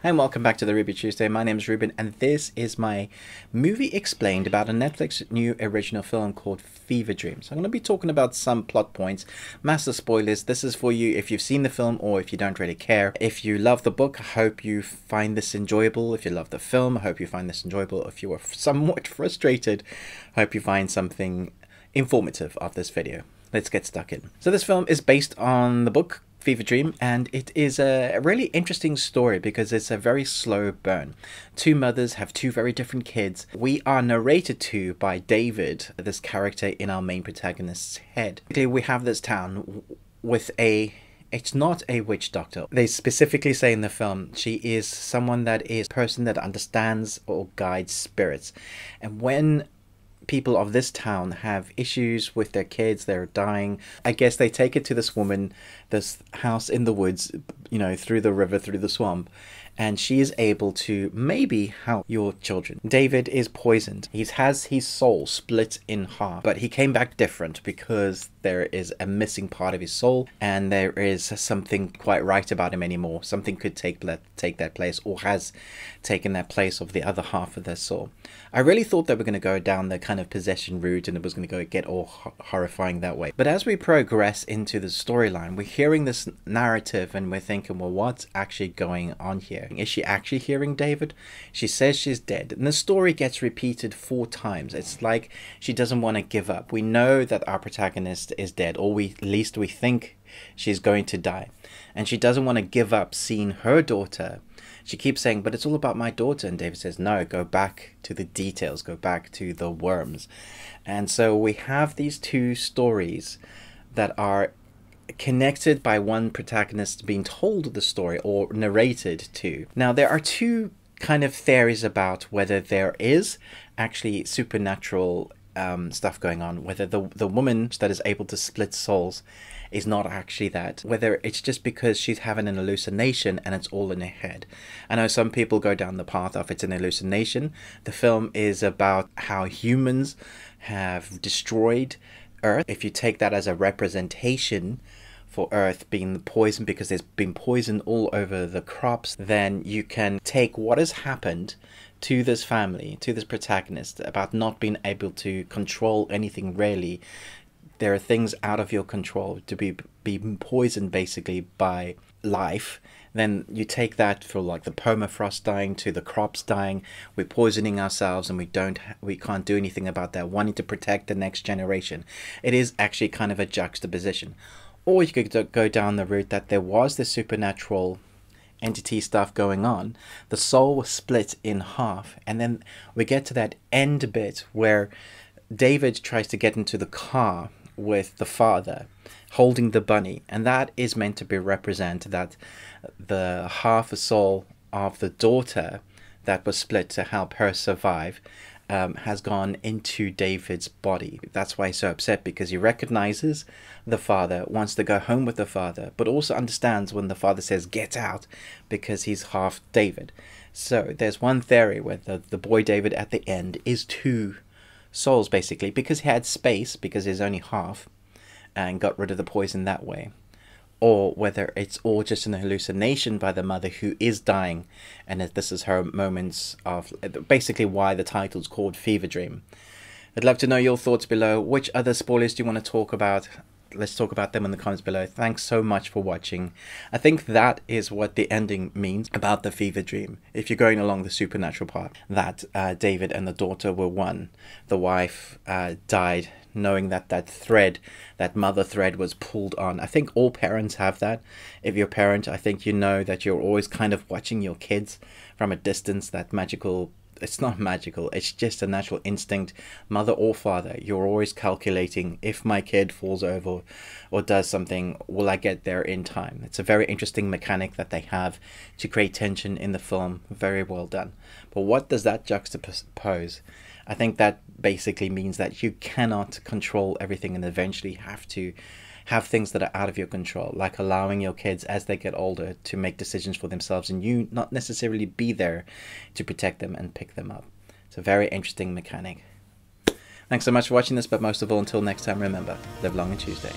And welcome back to the Ruby Tuesday. My name is Ruben, and this is my movie explained about a Netflix new original film called Fever Dreams. I'm going to be talking about some plot points, massive spoilers. This is for you if you've seen the film or if you don't really care. If you love the book, I hope you find this enjoyable. If you love the film, I hope you find this enjoyable. If you are somewhat frustrated, I hope you find something informative of this video. Let's get stuck in. So this film is based on the book Fever Dream, and it is a really interesting story because it's a very slow burn. Two mothers have two very different kids. We are narrated to by David, this character in our main protagonist's head. We have this town with it's not a witch doctor. They specifically say in the film she is someone that is a person that understands or guides spirits. And when people of this town have issues with their kids, they're dying, I guess they take it to this woman, this house in the woods, you know, through the river, through the swamp, and she is able to maybe help your children. David is poisoned. He has his soul split in half, but he came back different because there is a missing part of his soul, and there is something quite right about him anymore. Something could take that place, or has taken that place of the other half of their soul. I really thought they were going to go down the kind of possession route, and it was going to get all horrifying that way. But as we progress into the storyline, we're hearing this narrative and we're thinking, well, what's actually going on here? Is she actually hearing David? She says she's dead, and the story gets repeated 4 times. It's like she doesn't want to give up. We know that our protagonist is dead, or at least we think she's going to die, and she doesn't want to give up seeing her daughter. She keeps saying, but it's all about my daughter. And David says, no, go back to the details, go back to the worms. And so we have these two stories that are connected by one protagonist being told the story or narrated to. Now, there are two kind of theories about whether there is actually supernatural stuff going on, whether the woman that is able to split souls is not actually that, whether it's just because she's having an hallucination and it's all in her head. I know some people go down the path of it's an hallucination. The film is about how humans have destroyed Earth. If you take that as a representation for Earth being poisoned because there's been poison all over the crops, then you can take what has happened to this family, to this protagonist, about not being able to control anything really. There are things out of your control, to be poisoned basically by life. Then you take that for like the permafrost dying to the crops dying. We're poisoning ourselves, and we can't do anything about that, wanting to protect the next generation. It is actually kind of a juxtaposition. Or you could go down the route that there was this supernatural entity stuff going on. The soul was split in half, and then we get to that end bit where David tries to get into the car with the father holding the bunny, and that is meant to be represent that the half a soul of the daughter that was split to help her survive has gone into David's body. That's why he's so upset, because he recognizes the father, wants to go home with the father, but also understands when the father says get out, because he's half David. So there's one theory where the boy David at the end is 2 souls basically, because he had space, because he's only half, and got rid of the poison that way. Or whether it's all just an hallucination by the mother who is dying, and that this is her moments of, basically why the title's called Fever Dream. I'd love to know your thoughts below. Which other spoilers do you want to talk about? Let's talk about them in the comments below. Thanks so much for watching. I think that is what the ending means about the Fever Dream. If you're going along the supernatural path, that David and the daughter were one. The wife died knowing that that mother thread was pulled on. I think all parents have that. If you're a parent, I think you know that you're always kind of watching your kids from a distance, that magical, it's not magical, it's just a natural instinct, mother or father. You're always calculating, if my kid falls over or does something, will I get there in time? It's a very interesting mechanic that they have to create tension in the film. Very well done. But what does that juxtapose? I think that basically means that you cannot control everything, and eventually have to have things that are out of your control, like allowing your kids as they get older to make decisions for themselves, and you not necessarily be there to protect them and pick them up. It's a very interesting mechanic. Thanks so much for watching this, but most of all, until next time, remember, live long and Tuesday.